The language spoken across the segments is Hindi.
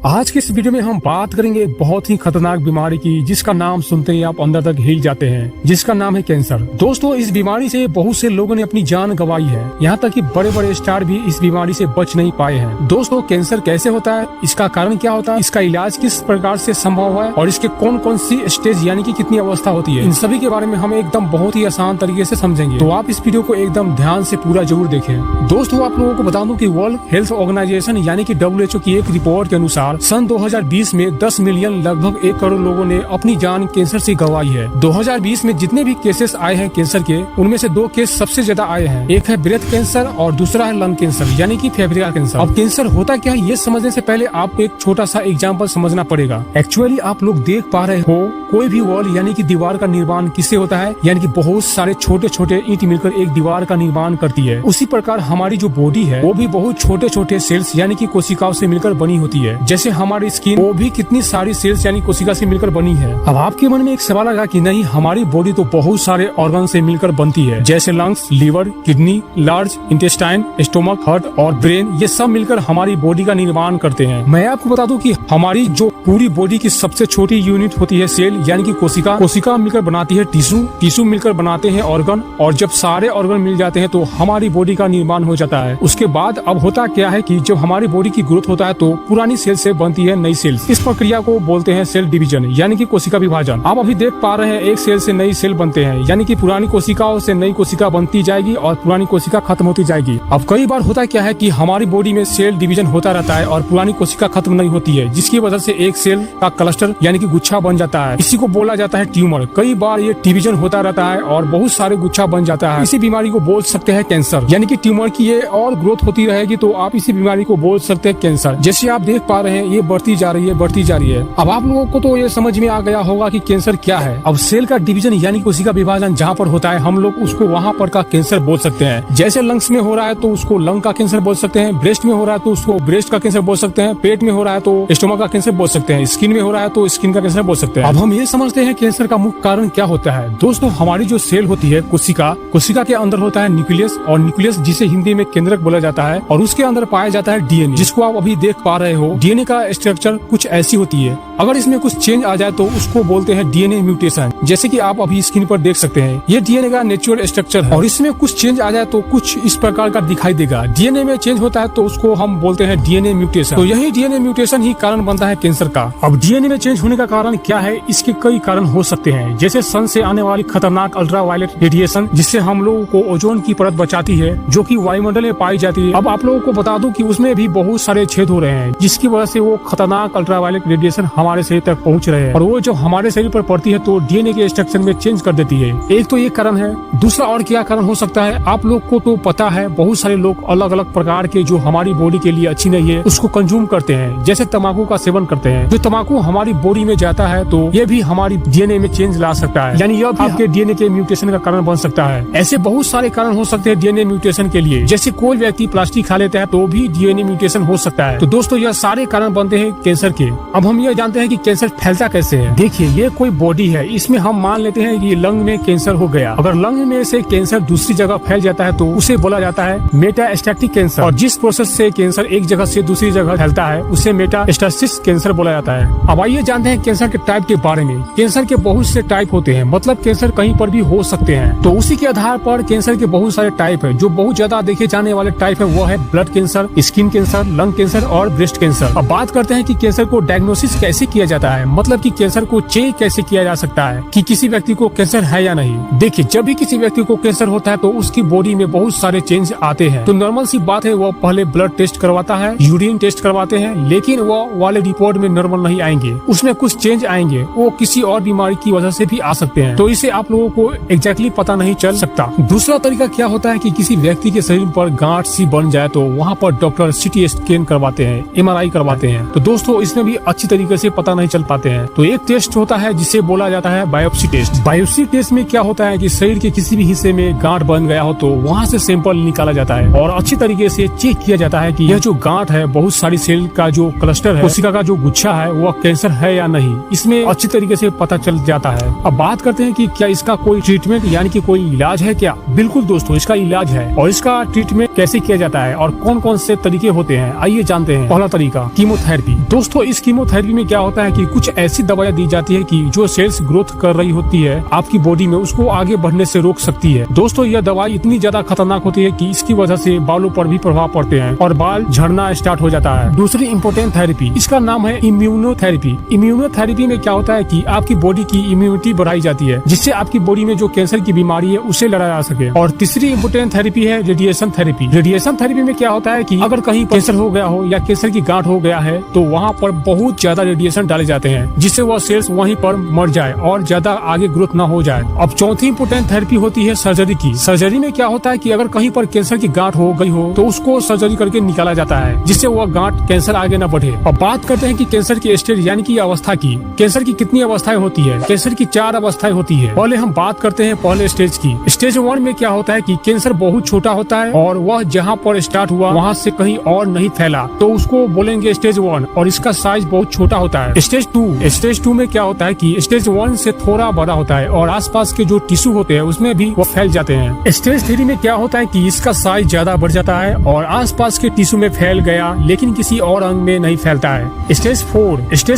आज के इस वीडियो में हम बात करेंगे एक बहुत ही खतरनाक बीमारी की, जिसका नाम सुनते ही आप अंदर तक हिल जाते हैं, जिसका नाम है कैंसर। दोस्तों, इस बीमारी से बहुत से लोगों ने अपनी जान गंवाई है, यहाँ तक कि बड़े बड़े स्टार भी इस बीमारी से बच नहीं पाए हैं। दोस्तों, कैंसर कैसे होता है, इसका कारण क्या होता है, इसका इलाज किस प्रकार से संभव है और इसके कौन कौन सी स्टेज यानी कि कितनी अवस्था होती है, इन सभी के बारे में हम एकदम बहुत ही आसान तरीके से समझेंगे। तो आप इस वीडियो को एकदम ध्यान से पूरा जरूर देखें। दोस्तों, आप लोगों को बता दूं कि वर्ल्ड हेल्थ ऑर्गेनाइजेशन यानी कि WHO की एक रिपोर्ट के अनुसार सन 2020 में 10 मिलियन लगभग 1 करोड़ लोगों ने अपनी जान कैंसर से गंवाई है। 2020 में जितने भी केसेस आए हैं कैंसर के, उनमें से 2 केस सबसे ज्यादा आए हैं। एक है ब्रेस्ट कैंसर और दूसरा है लंग कैंसर यानी कि फेफड़े का कैंसर। अब कैंसर होता क्या है, ये समझने से पहले आपको एक छोटा सा एग्जाम्पल समझना पड़ेगा। एक्चुअली आप लोग देख पा रहे हो, कोई भी वॉल यानी कि दीवार का निर्माण किससे होता है, यानी कि बहुत सारे छोटे छोटे ईंट मिलकर एक दीवार का निर्माण करती है। उसी प्रकार हमारी जो बॉडी है वो भी बहुत छोटे छोटे सेल्स यानी कि कोशिकाओं से मिलकर बनी होती है। जैसे हमारी स्किन, वो भी कितनी सारी सेल्स यानी कोशिका से मिलकर बनी है। अब आपके मन में एक सवाल आएगा कि नहीं, हमारी बॉडी तो बहुत सारे ऑर्गन से मिलकर बनती है, जैसे lungs, liver, kidney, large intestine, stomach, heart और ब्रेन, ये सब मिलकर हमारी बॉडी का निर्माण करते हैं। मैं आपको बता दूं कि हमारी जो पूरी बॉडी की सबसे छोटी यूनिट होती है सेल यानी कि कोशिका। कोशिका मिलकर बनाती है टिश्यू, टिश्यू मिलकर बनाते हैं ऑर्गन, और जब सारे ऑर्गन मिल जाते हैं तो हमारी बॉडी का निर्माण हो जाता है। उसके बाद अब होता क्या है कि जब हमारी बॉडी की ग्रोथ होता है तो पुरानी सेल से बनती है नई सेल्स। इस प्रक्रिया को बोलते हैं सेल डिवीजन यानी कि कोशिका विभाजन। आप अभी देख पा रहे हैं एक सेल से नई सेल बनते हैं, यानी कि पुरानी कोशिकाओं से नई कोशिका बनती जाएगी और पुरानी कोशिका खत्म होती जाएगी। अब कई बार होता क्या है कि हमारी बॉडी में सेल डिवीजन होता रहता है और पुरानी कोशिका खत्म नहीं होती है, जिसकी वजह से एक सेल का क्लस्टर यानी कि गुच्छा बन जाता है। इसी को बोला जाता है ट्यूमर। कई बार ये डिवीजन होता रहता है और बहुत सारे गुच्छा बन जाता है। इसी बीमारी को बोल सकते हैं कैंसर, यानी कि ट्यूमर की ये और ग्रोथ होती रहेगी तो आप इसी बीमारी को बोल सकते हैं कैंसर। जैसे आप देख पा रहे हैं ये बढ़ती जा रही है, बढ़ती जा रही है। अब आप लोगों को तो ये समझ में आ गया होगा कि कैंसर क्या है। अब सेल का डिवीजन यानी कोशिका विभाजन जहाँ पर होता है, हम लोग उसको वहाँ पर का कैंसर बोल सकते हैं। जैसे लंग्स में हो रहा है तो उसको लंग का कैंसर बोल सकते हैं, ब्रेस्ट में हो रहा है तो उसको ब्रेस्ट का कैंसर बोल सकते हैं, पेट में हो रहा है तो स्टोमक का कैंसर बोल सकते हैं, स्किन में हो रहा है तो स्किन का कैंसर बोल सकते हैं। अब हम ये समझते हैं कैंसर का मुख्य कारण क्या होता है। दोस्तों, हमारी जो सेल होती है कोशिका, कोशिका के अंदर होता है न्यूक्लियस, और न्यूक्लियस जिसे हिंदी में केंद्रक बोला जाता है, और उसके अंदर पाया जाता है डीएनए, जिसको आप अभी देख पा रहे हो। डीएनए का स्ट्रक्चर कुछ ऐसी होती है, अगर इसमें कुछ चेंज आ जाए तो उसको बोलते हैं डीएनए म्यूटेशन। जैसे कि आप अभी स्क्रीन पर देख सकते हैं, ये डीएनए का नेचुरल स्ट्रक्चर है और इसमें कुछ चेंज आ जाए तो कुछ इस प्रकार का दिखाई देगा। डीएनए में चेंज होता है तो उसको हम बोलते हैं डीएनए म्यूटेशन। तो यही डीएनए म्यूटेशन ही कारण बनता है कैंसर का। अब डीएनए में चेंज होने का कारण क्या है, इसके कई कारण हो सकते हैं, जैसे सन से आने वाली खतरनाक अल्ट्रावायलेट रेडिएशन, जिससे हम लोगों को ओजोन की परत बचाती है, जो कि वायुमंडल में पाई जाती है। अब आप लोगों को बता दूं कि उसमें भी बहुत सारे छेद हो रहे हैं, जिसकी वजह से वो खतरनाक अल्ट्रावायलेट रेडिएशन हमारे शरीर तक पहुंच रहे हैं, और वो जो हमारे शरीर पर पड़ती है तो डीएनए के स्ट्रक्चर में चेंज कर देती है। एक तो ये कारण है। दूसरा और क्या कारण हो सकता है, आप लोग को तो पता है बहुत सारे लोग अलग अलग प्रकार के जो हमारी बॉडी के लिए अच्छी नहीं है उसको कंज्यूम करते हैं, जैसे तंबाकू का सेवन करते हैं। जो तंबाकू हमारी बॉडी में जाता है तो ये भी हमारी डीएनए में चेंज ला सकता है, यानी यह भी आपके डीएनए के म्यूटेशन का कारण बन सकता है। ऐसे बहुत सारे कारण हो सकते हैं डीएनए म्यूटेशन के लिए, जैसे कोई व्यक्ति प्लास्टिक खा लेता है तो भी डीएनए म्यूटेशन हो सकता है। तो दोस्तों, यह सारे कारण बनते हैं कैंसर के। अब हम ये जानते हैं कि कैंसर फैलता कैसे है। देखिए, ये कोई बॉडी है, इसमें हम मान लेते हैं कि लंग में कैंसर हो गया। अगर लंग में से कैंसर दूसरी जगह फैल जाता है तो उसे बोला जाता है मेटास्टैटिक कैंसर, और जिस प्रोसेस से कैंसर एक जगह से दूसरी जगह फैलता है उसे मेटास्टेसिस कैंसर बोला जाता है। अब आइए जानते हैं कैंसर के टाइप के बारे में। कैंसर के बहुत से टाइप होते हैं, मतलब कैंसर कहीं पर भी हो सकते हैं। तो उसी के आधार पर कैंसर के बहुत सारे टाइप है। जो बहुत ज्यादा देखे जाने वाले टाइप है वो है blood cancer, skin cancer, lung cancer और ब्रेस्ट कैंसर। अब बात करते हैं कि कैंसर को डायग्नोसिस कैसे किया जाता है, मतलब कि कैंसर को चेक कैसे किया जा सकता है कि किसी व्यक्ति को कैंसर है या नहीं। देखिए, जब भी किसी व्यक्ति को कैंसर होता है तो उसकी बॉडी में बहुत सारे चेंज आते हैं। तो नॉर्मल सी बात है, वो पहले ब्लड टेस्ट करवाता है, यूरिन टेस्ट करवाते हैं, लेकिन वो वाले रिपोर्ट में नॉर्मल नहीं आएंगे, उसमें कुछ चेंज आएंगे। वो किसी और बीमारी की वजह से भी आ सकते हैं, तो इसे आप लोगों को एग्जैक्टली पता नहीं चल सकता। दूसरा तरीका क्या होता है कि किसी व्यक्ति के शरीर पर गांठ सी बन जाए तो वहाँ पर डॉक्टर CT स्कैन करवाते हैं, MRI करवाते हैं। तो दोस्तों, इसमें भी अच्छी तरीके से पता नहीं चल पाते हैं। तो एक टेस्ट होता है जिसे बोला जाता है बायोप्सी टेस्ट। बायोप्सी टेस्ट में क्या होता है कि शरीर के किसी भी हिस्से में गांठ बन गया हो तो वहाँ से सैंपल निकाला जाता है और अच्छी तरीके से चेक किया जाता है कि यह जो गांठ है बहुत सारी सेल का जो क्लस्टर है, कोशिका का जो गुच्छा है वह कैंसर है या नहीं, इसमें अच्छी तरीके से पता चल जाता है। अब बात करते हैं कि क्या इसका कोई ट्रीटमेंट यानी कि कोई इलाज है क्या? बिल्कुल दोस्तों, इसका इलाज है। और इसका ट्रीटमेंट कैसे किया जाता है और कौन कौन से तरीके होते हैं, आइए जानते हैं। पहला तरीका कीमोथेरेपी। दोस्तों इस कीमोथेरेपी में क्या होता है कि कुछ ऐसी दवाइयाँ दी जाती है कि जो सेल्स ग्रोथ कर रही होती है आपकी बॉडी में, उसको आगे बढ़ने से रोक सकती है। दोस्तों यह दवाई इतनी ज्यादा खतरनाक होती है कि इसकी वजह से बालों पर भी प्रभाव पड़ते हैं और बाल झड़ना स्टार्ट हो जाता है। दूसरी इम्पोर्टेंट थेरेपी, इसका नाम है इम्यूनोथेरेपी। इम्यूनोथेरेपी में क्या होता है कि आपकी बॉडी की इम्यूनिटी बढ़ाई जाती है जिससे आपकी बॉडी में जो कैंसर की बीमारी है उसे लड़ा जा सके। और तीसरी इम्पोर्टेंट थेरेपी है रेडिएशन थेरेपी। रेडिएशन थेरेपी में क्या होता है कि अगर कहीं कैंसर हो गया हो या कैंसर की गांठ हो गया है तो वहाँ पर बहुत ज्यादा रेडिएशन डाले जाते हैं जिससे वह सेल्स वहीं पर मर जाए और ज्यादा आगे ग्रोथ न हो जाए। अब चौथी इम्पोर्टेंट थेरेपी होती है सर्जरी की। सर्जरी में क्या होता है कि अगर कहीं पर कैंसर की गांठ हो गई हो तो उसको सर्जरी करके निकाला जाता है जिससे वह गांठ कैंसर आगे न बढ़े। अब बात करते हैं कि कैंसर की स्टेज यानी कि अवस्था की। कैंसर की कितनी अवस्थाएं होती है? कैंसर की 4 अवस्थाएं होती है। पहले हम बात करते हैं पहले स्टेज की। स्टेज 1 में क्या होता है कि कैंसर बहुत छोटा होता है और वह जहाँ पर स्टार्ट हुआ वहाँ से कहीं और नहीं फैला तो उसको बोलेंगे स्टेज 1 और इसका साइज बहुत छोटा होता है। स्टेज 2, स्टेज 2 में क्या होता है कि स्टेज 1 से थोड़ा बड़ा होता है और आसपास के जो टिश्यू होते हैं उसमें भी वो फैल जाते हैं। स्टेज 3 में क्या होता है कि इसका साइज ज्यादा बढ़ जाता है और आसपास के टिश्यू में फैल गया लेकिन किसी और अंग में नहीं फैलता है। स्टेज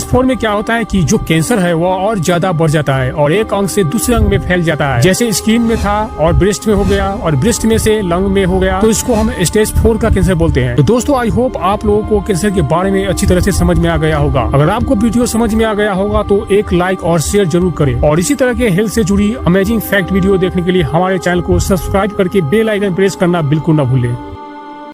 4 में क्या होता है कि जो कैंसर है वह और ज्यादा बढ़ जाता है और एक अंग से दूसरे अंग में फैल जाता है, जैसे स्किन में था और ब्रेस्ट में हो गया और ब्रेस्ट में से लंग में हो गया, तो इसको हम स्टेज 4 का कैंसर बोलते हैं। तो दोस्तों आई होप आप लोगों को कैंसर के बारे में अच्छी तरह से समझ में आ गया होगा। अगर आपको वीडियो समझ में आ गया होगा तो एक लाइक और शेयर जरूर करें और इसी तरह के हेल्थ से जुड़ी अमेजिंग फैक्ट वीडियो देखने के लिए हमारे चैनल को सब्सक्राइब करके बेल आइकन प्रेस करना बिल्कुल न भूलें।